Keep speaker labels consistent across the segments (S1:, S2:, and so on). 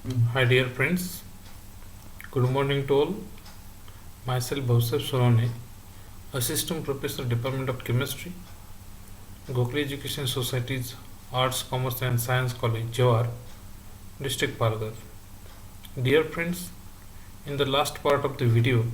S1: Hi dear friends, good morning to all. Myself Bhavsar Sorone, Assistant Professor Department of Chemistry, Gokhale Education Society's Arts, Commerce and Science College, Jawar, District Pargar. Dear friends, in the last part of the video,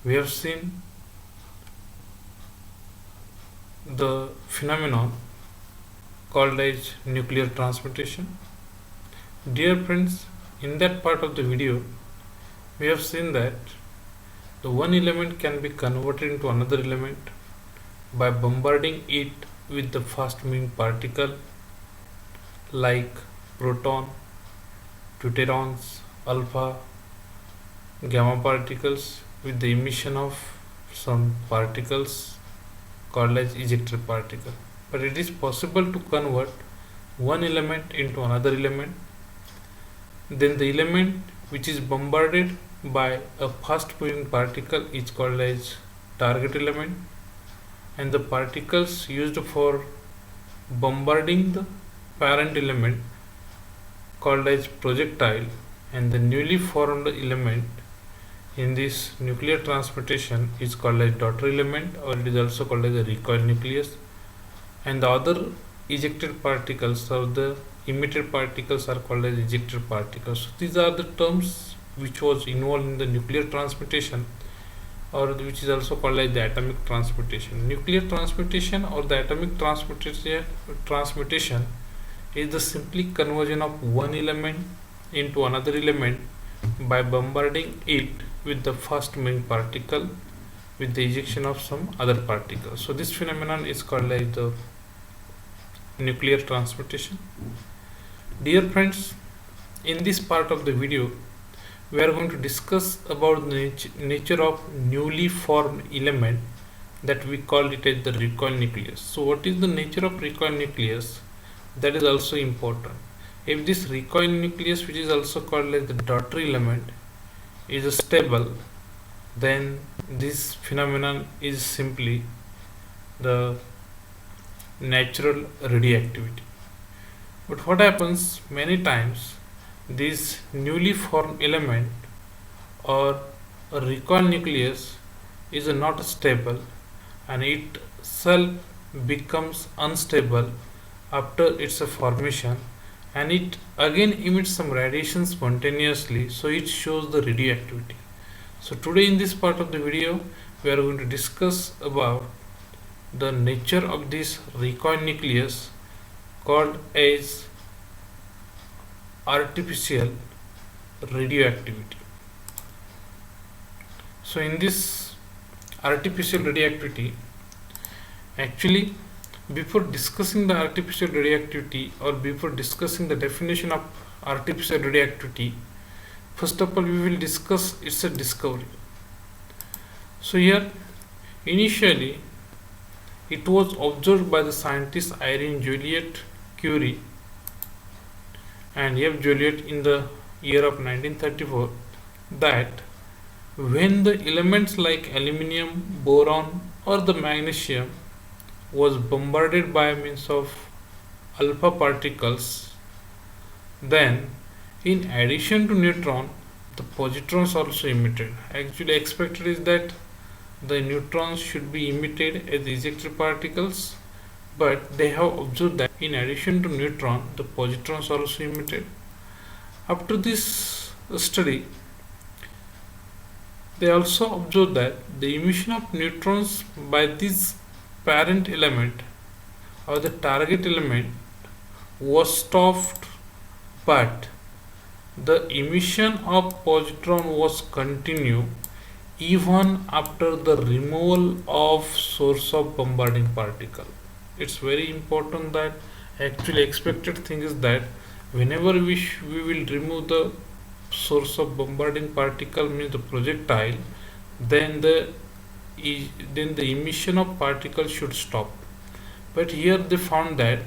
S1: we have seen the phenomenon called as nuclear transmutation. Dear friends, in that part of the video, we have seen that the one element can be converted into another element by bombarding it with the fast moving particle like proton, deuterons, alpha, gamma particles with the emission of some particles called as ejector particle. But it is possible to convert one element into another element. Then the element which is bombarded by a fast moving particle is called as target element, and the particles used for bombarding the parent element called as projectile, and the newly formed element in this nuclear transmutation is called as daughter element, or it is also called as a recoil nucleus, and the other ejected particles or the emitted particles are called as ejected particles. So these are the terms which was involved in the nuclear transmutation, or which is also called as the atomic transmutation. Nuclear transmutation or the atomic transmutation is the simply conversion of one element into another element by bombarding it with the fast moving particle with the ejection of some other particle. So this phenomenon is called as the nuclear transmutation. Dear friends, in this part of the video we are going to discuss about the nature of newly formed element that we call it as the recoil nucleus. So what is the nature of recoil nucleus? That is also important. If this recoil nucleus, which is also called as the daughter element, is stable, then this phenomenon is simply the natural radioactivity. But what happens many times, this newly formed element or a recoil nucleus is not stable, and it itself becomes unstable after its formation, and it again emits some radiation spontaneously, so it shows the radioactivity. So today in this part of the video we are going to discuss about the nature of this recoil nucleus called as artificial radioactivity. So in this artificial radioactivity, actually before discussing the artificial radioactivity or before discussing the definition of artificial radioactivity, first of all we will discuss its a discovery. So here initially it was observed by the scientist Irene Joliot Curie and F. Joliot in the year of 1934 that when the elements like aluminium, boron or the magnesium was bombarded by means of alpha particles, then in addition to neutron the positrons also emitted. Actually expected is that the neutrons should be emitted as ejected particles, but they have observed that in addition to neutron the positrons are also emitted. After this study, they also observed that the emission of neutrons by this parent element or the target element was stopped, but the emission of positron was continued even after the removal of source of bombarding particle. It's very important that actually expected thing is that whenever we will remove the source of bombarding particle, means the projectile, then the emission of particles should stop. But here they found that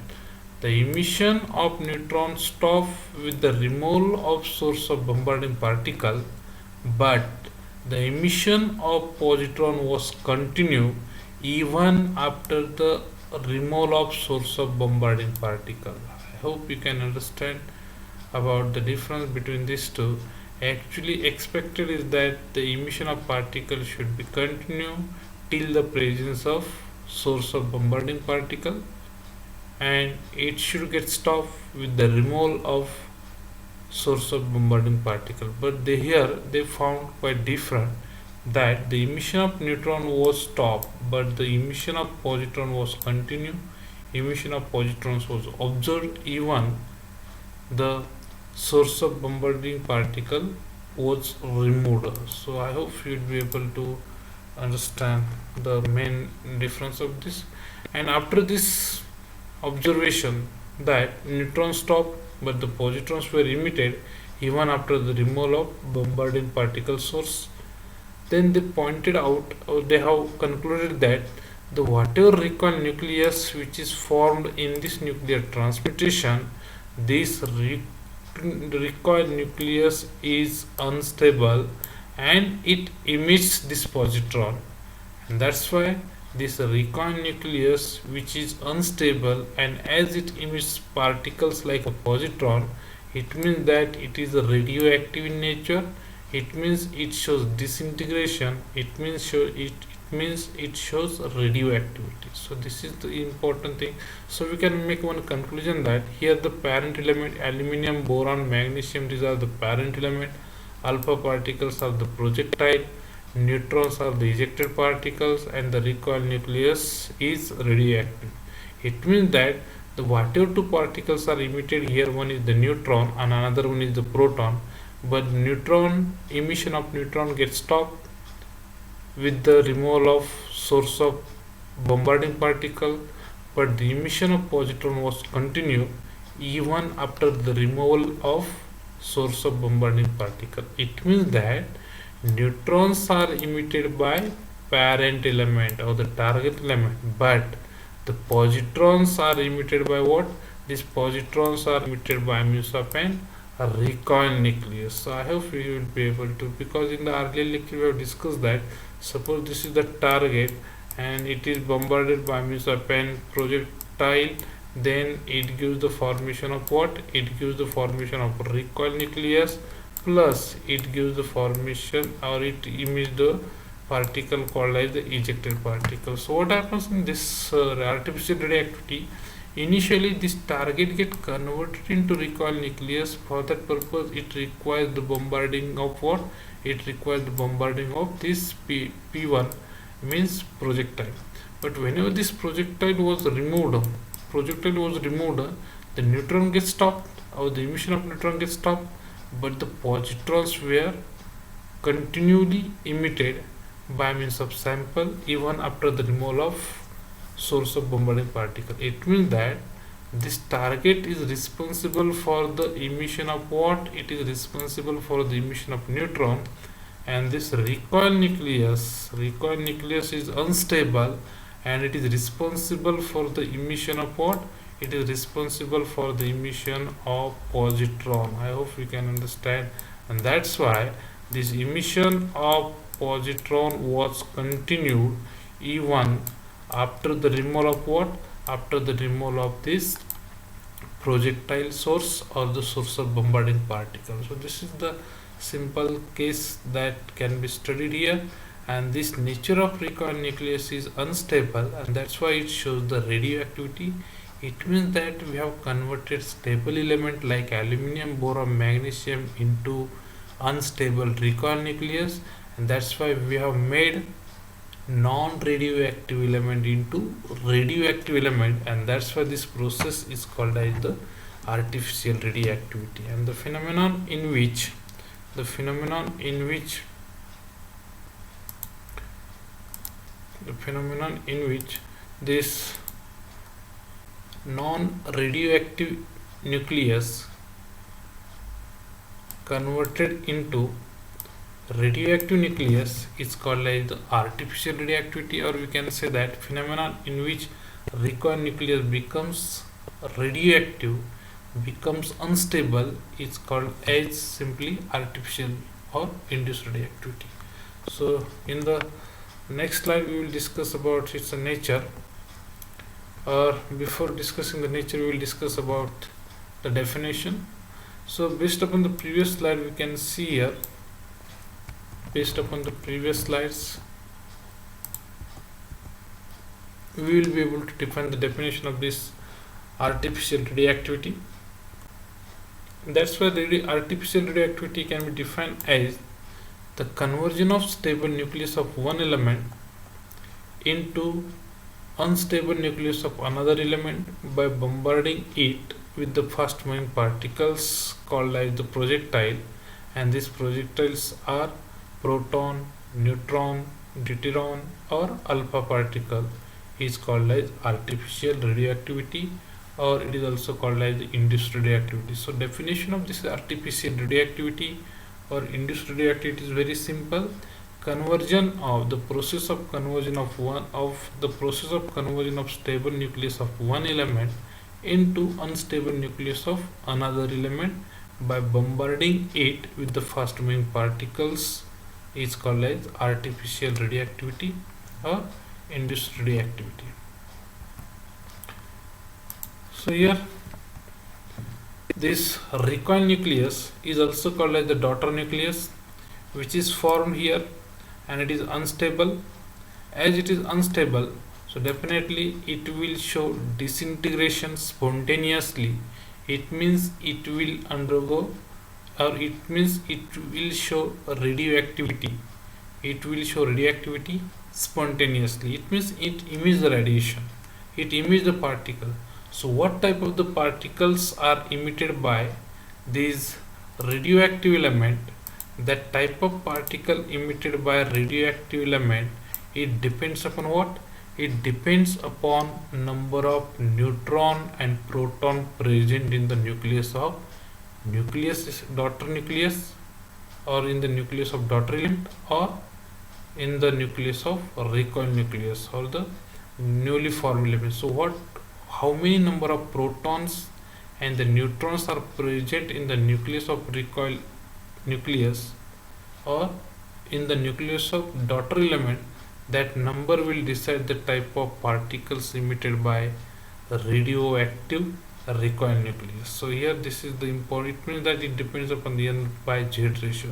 S1: the emission of neutrons stop with the removal of source of bombarding particle, but the emission of positron was continued even after the removal of source of bombarding particle. I hope you can understand about the difference between these two. Actually expected is that the emission of particles should be continue till the presence of source of bombarding particle, and it should get stopped with the removal of source of bombarding particle. But here they found quite different, that the emission of neutron was stopped but the emission of positron was continued. Emission of positrons was observed even the source of bombarding particle was removed. So I hope you will be able to understand the main difference of this. And after this observation that neutrons stopped but the positrons were emitted even after the removal of bombarding particle source, then they pointed out, or they have concluded, that the whatever recoil nucleus which is formed in this nuclear transmutation, this recoil nucleus is unstable and it emits this positron, and that's why this recoil nucleus which is unstable, and as it emits particles like a positron, it means that it is radioactive in nature. It means it shows disintegration. It means it shows radioactivity. So this is the important thing. So we can make one conclusion, that here the parent element aluminium, boron, magnesium, these are the parent element. Alpha particles are the projectile, neutrons are the ejected particles, and the recoil nucleus is radioactive. It means that the whatever two particles are emitted here, one is the neutron and another one is the proton, but neutron emission of neutron gets stopped with the removal of source of bombarding particle, but the emission of positron was continued even after the removal of source of bombarding particle. It means that neutrons are emitted by parent element or the target element, but the positrons are emitted by what? These positrons are emitted by means of an recoil nucleus. So I hope we will be able to, because in the earlier lecture we have discussed that suppose this is the target and it is bombarded by means of an projectile, then it gives the formation of what? It gives the formation of recoil nucleus, plus it gives the formation, or it emits the particle called as the ejected particle. So what happens in this artificial radioactivity? Initially this target get converted into recoil nucleus. For that purpose it requires the bombarding of what? It requires the bombarding of this P1, means projectile. But whenever this projectile was removed, the neutron gets stopped, or the emission of neutron gets stopped, but the positrons were continually emitted by means of sample even after the removal of source of bombarding particle. It means that this target is responsible for the emission of what? It is responsible for the emission of neutron, and this recoil nucleus is unstable and it is responsible for the emission of what? It is responsible for the emission of positron. I hope you can understand, and that's why this emission of positron was continued even after the removal of what? After the removal of this projectile source or the source of bombarding particle. So this is the simple case that can be studied here, and this nature of recoil nucleus is unstable, and that's why it shows the radioactivity. It means that we have converted stable element like aluminium, boron, magnesium into unstable recoil nucleus, and that's why we have made non-radioactive element into radioactive element, and that's why this process is called as the artificial radioactivity. And the phenomenon in which this non-radioactive nucleus converted into radioactive nucleus is called as the artificial radioactivity, or we can say that phenomenon in which recoil nucleus becomes radioactive, becomes unstable, is called as simply artificial or induced radioactivity. So in the next slide we will discuss about its nature, or before discussing the nature we will discuss about the definition. So based upon the previous slide, we can see here, based upon the previous slides, we will be able to define the definition of this artificial radioactivity. That's why the artificial radioactivity can be defined as the conversion of stable nucleus of one element into unstable nucleus of another element by bombarding it with the fast moving particles called as the projectile, and these projectiles are proton, neutron, deuteron or alpha particle, is called as artificial radioactivity, or it is also called as induced radioactivity. So definition of this artificial radioactivity or induced radioactivity is very simple. Conversion of the process of conversion of stable nucleus of one element into unstable nucleus of another element by bombarding it with the fast moving particles is called as artificial radioactivity or induced radioactivity. So here this recoil nucleus is also called as the daughter nucleus, which is formed here, and it is unstable. As it is unstable, so definitely it will show disintegration spontaneously. It means it will undergo, or it means it will show radioactivity. It will show radioactivity spontaneously. It means it emits the radiation. It emits the particle. So what type of the particles are emitted by these radioactive element? That type of particle emitted by radioactive element, it depends upon what? It depends upon number of neutron and proton present in the nucleus of daughter nucleus, or in the nucleus of daughter element, or in the nucleus of recoil nucleus, or the newly formed element. So how many number of protons and the neutrons are present in the nucleus of recoil nucleus or in the nucleus of daughter element, that number will decide the type of particles emitted by radioactive recoil nucleus. So here this is the important, it means that it depends upon the N by Z ratio.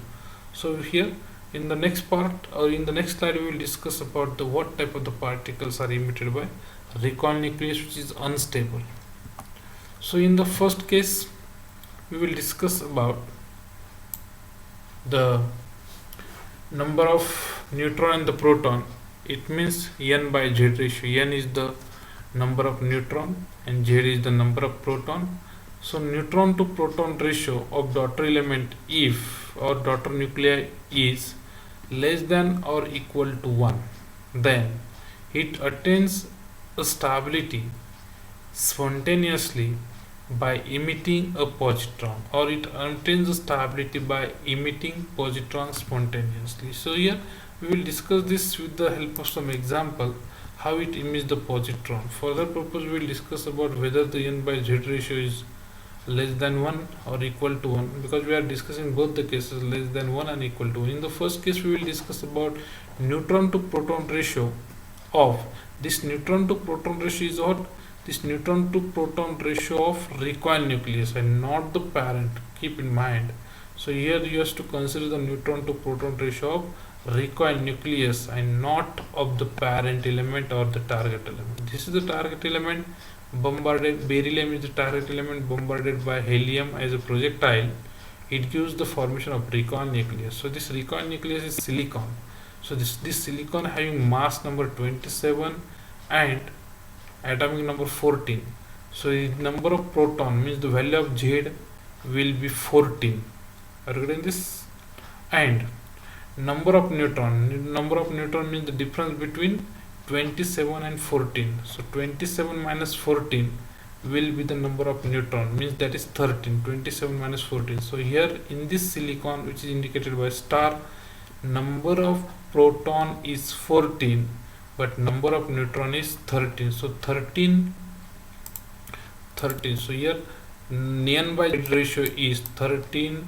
S1: So here in the next part, or in the next slide, we will discuss about the what type of the particles are emitted by recoil nucleus, which is unstable. So in the first case, we will discuss about the number of neutron and the proton. It means N by Z ratio. N is the number of neutron and Z is the number of proton. So neutron to proton ratio of daughter element, if or daughter nuclei is less than or equal to 1, then it attains a stability spontaneously by emitting a positron, or it attains a stability by emitting positron spontaneously. So here we will discuss this with the help of some example, how it emits the positron. For that purpose, we will discuss about whether the N by Z ratio is less than 1 or equal to 1, because we are discussing both the cases, less than 1 and equal to 1. In the first case, we will discuss about neutron to proton ratio of this neutron to proton ratio is what? This neutron to proton ratio of recoil nucleus and not the parent. Keep in mind. So here you have to consider the neutron to proton ratio of recoil nucleus and not of the parent element or the target element. This is the target element bombarded, beryllium is the target element bombarded by helium as a projectile. It gives the formation of recoil nucleus. So this recoil nucleus is silicon. So this silicon having mass number 27 and atomic number 14. So the number of proton means the value of Z will be 14. Are you getting this? And number of neutron means the difference between 27 and 14. So 27 minus 14 will be the number of neutron, means that is 13. 27 minus 14. So here in this silicon, which is indicated by star, number of proton is 14 but number of neutron is 13. So 13. So here N by Z ratio is 13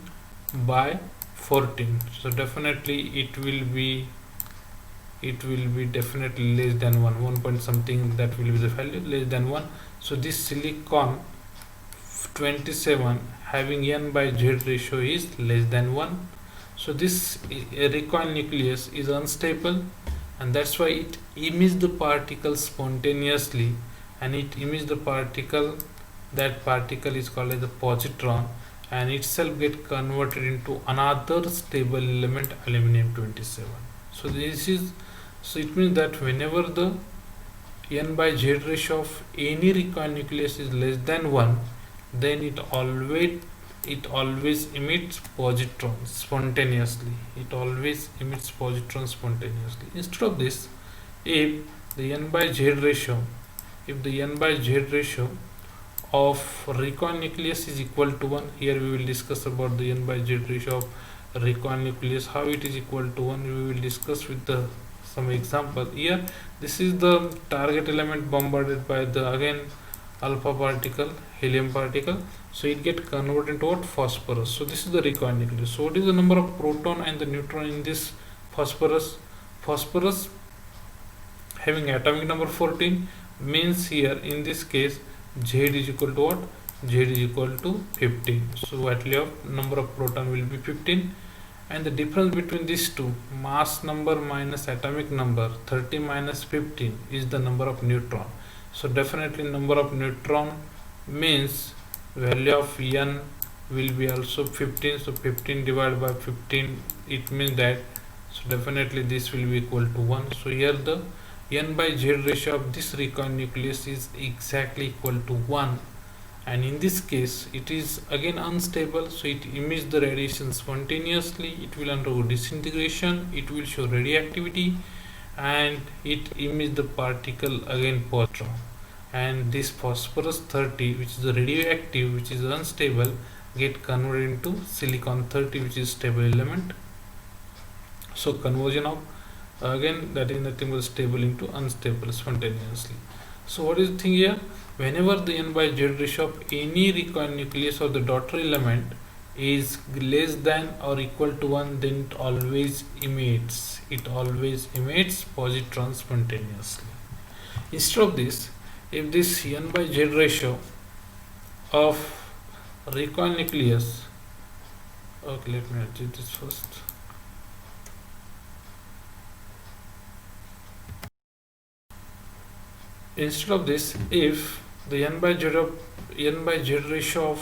S1: by 14. So definitely it will be definitely less than 1 point something, that will be the value less than 1. So this silicon 27 having n by z ratio is less than 1. So this recoil nucleus is unstable, and that's why it emits the particle spontaneously, and it emits the particle, that particle is called as the positron, and itself get converted into another stable element, aluminum 27. So this is, so it means that whenever the n by z ratio of any recoil nucleus is less than 1, then it always emits positrons spontaneously. It always emits positrons spontaneously. Instead of this, if the n by z ratio, if the n by z ratio of recoil nucleus is equal to 1, here we will discuss about the n by z ratio of recoil nucleus, how it is equal to 1, we will discuss with the some example. Here this is the target element bombarded by the again alpha particle, helium particle, so it get converted into what? Phosphorus. So this is the recoil nucleus. So what is the number of proton and the neutron in this phosphorus? Phosphorus having atomic number 14 means here in this case z is equal to what? Z is equal to 15. So value of number of proton will be 15, and the difference between these two, mass number minus atomic number, 30 minus 15 is the number of neutron. So definitely number of neutron means value of n will be also 15. So 15 divided by 15, it means that, so definitely this will be equal to 1. So here the n by z ratio of this recoil nucleus is exactly equal to 1, and in this case it is again unstable, so it emits the radiation spontaneously, it will undergo disintegration, it will show radioactivity, and it emits the particle again positron, and this phosphorus 30, which is the radioactive, which is unstable, get converted into silicon 30, which is stable element. So conversion of, again, that is nothing but stable into unstable spontaneously. So what is the thing here? Whenever the n by z ratio of any recoil nucleus of the daughter element is less than or equal to 1, then it always emits positrons spontaneously. Instead of this, if this n by z ratio of recoil nucleus, okay, let me achieve this first. Instead of this, if the n by z ratio of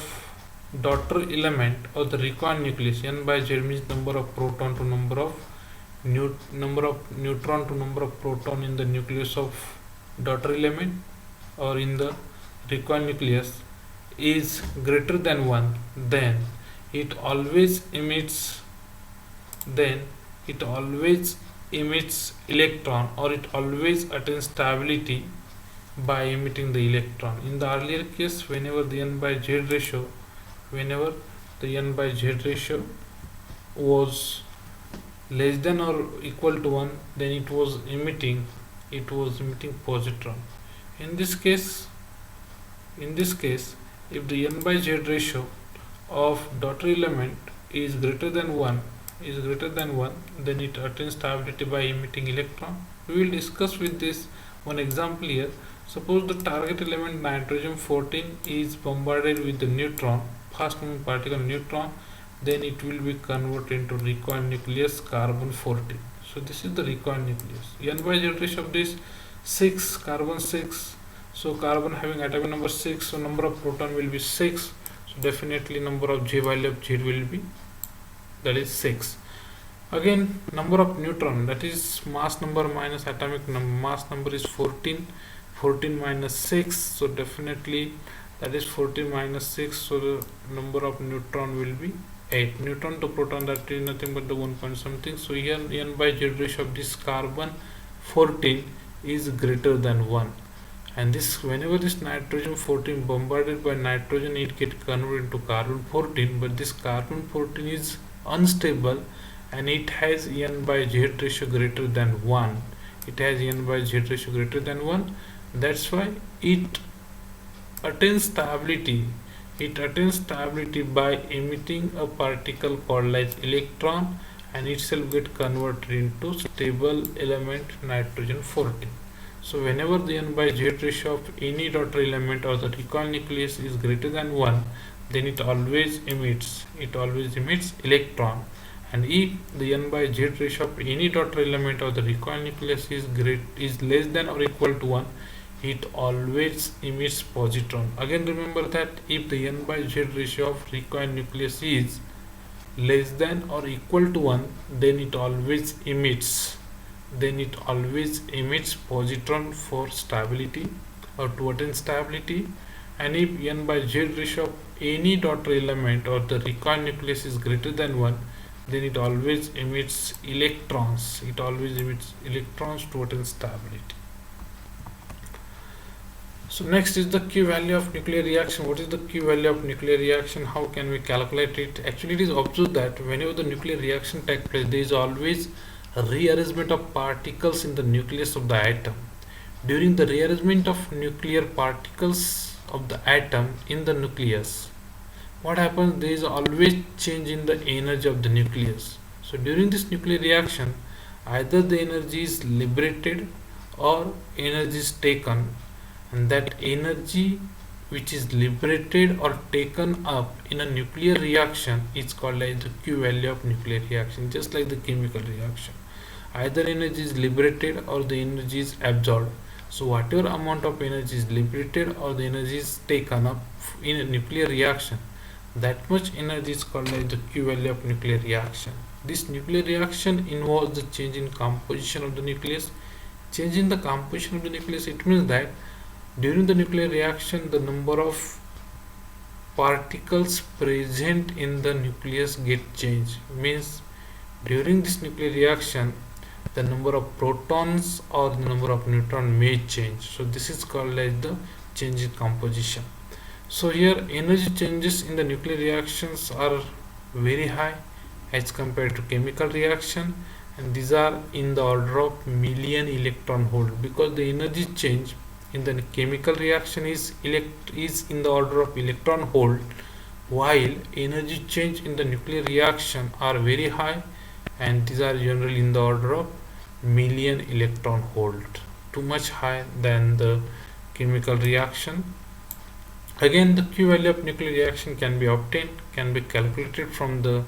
S1: daughter element of the recoil nucleus, n by z means number of proton to number of neutron to number of proton in the nucleus of daughter element or in the recoil nucleus, is greater than 1, then it always emits electron, or it always attains stability by emitting the electron. In the earlier case, whenever the n by z ratio was less than or equal to 1, then it was emitting positron. In this case, if the n by z ratio of daughter element is greater than 1, then it attains stability by emitting electron. We will discuss with this one example here. Suppose the target element nitrogen 14 is bombarded with the neutron, fast moving particle neutron, then it will be converted into recoil nucleus carbon 14. So this is the recoil nucleus. N by z ratio of this 6, carbon 6. So carbon having atomic number 6, so number of proton will be 6. So definitely number of J value of Z will be, that is 6. Again, number of neutron, that is mass number minus atomic number. Mass number is 14. 14 minus 6, so definitely that is 14 minus 6, so the number of neutron will be 8. Neutron to proton, that is nothing but the 1 point something. So here n by z ratio of this carbon 14 is greater than 1, and this, whenever this nitrogen 14 bombarded by nitrogen, it get converted into carbon 14, but this carbon 14 is unstable and it has n by z ratio greater than 1. It has n by z ratio greater than 1. That's why it attains stability. By emitting a particle called as electron, and itself get converted into stable element nitrogen 14. So whenever the n by z ratio of any daughter element or the recoil nucleus is greater than 1, then it always emits electron. And if the n by z ratio of any daughter element of the recoil nucleus is less than or equal to 1, it always emits positron. Again, remember that if the n by z ratio of recoil nucleus is less than or equal to 1, then it always emits positron for stability or to attain stability. And if n by z ratio of any daughter element or the recoil nucleus is greater than 1, then it always emits electrons to attain stability. So next is the Q value of nuclear reaction. What is the Q value of nuclear reaction? How can we calculate it? Actually, it is observed that whenever the nuclear reaction takes place, there is always a rearrangement of particles in the nucleus of the atom. During the rearrangement of nuclear particles of the atom in the nucleus, what happens? There is always change in the energy of the nucleus. So during this nuclear reaction, either the energy is liberated or energy is taken, and that energy which is liberated or taken up in a nuclear reaction is called as the Q value of nuclear reaction, just like the chemical reaction. Either energy is liberated or the energy is absorbed. So whatever amount of energy is liberated or the energy is taken up in a nuclear reaction, that much energy is called as the Q value of nuclear reaction. This nuclear reaction involves the change in composition of the nucleus. Change in the composition of the nucleus, it means that during the nuclear reaction, the number of particles present in the nucleus get changed. Means during this nuclear reaction, the number of protons or the number of neutrons may change. So this is called as the change in composition. So here energy changes in the nuclear reactions are very high as compared to chemical reaction, and these are in the order of million electron volt, because the energy change in the chemical reaction is in the order of electron volt, while energy change in the nuclear reaction are very high, and these are generally in the order of million electron volt, too much high than the chemical reaction. Again, the Q value of nuclear reaction can be calculated from the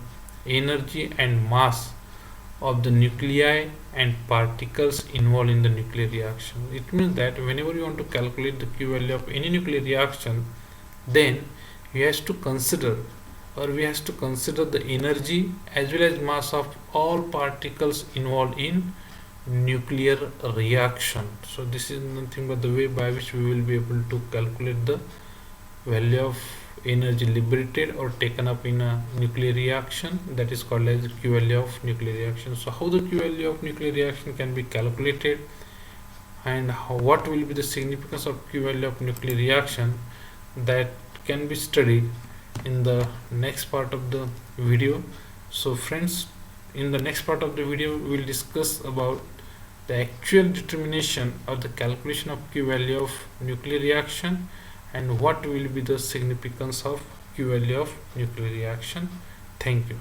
S1: energy and mass of the nuclei and particles involved in the nuclear reaction. It means that whenever you want to calculate the Q value of any nuclear reaction, then we have to consider the energy as well as mass of all particles involved in nuclear reaction. So this is nothing but the way by which we will be able to calculate the value of energy liberated or taken up in a nuclear reaction, that is called as the Q value of nuclear reaction. So how the Q value of nuclear reaction can be calculated, and what will be the significance of Q value of nuclear reaction, that can be studied in the next part of the video. So friends, in the next part of the video we will discuss about the actual determination of the calculation of Q value of nuclear reaction and what will be the significance of Q value of nuclear reaction. Thank you.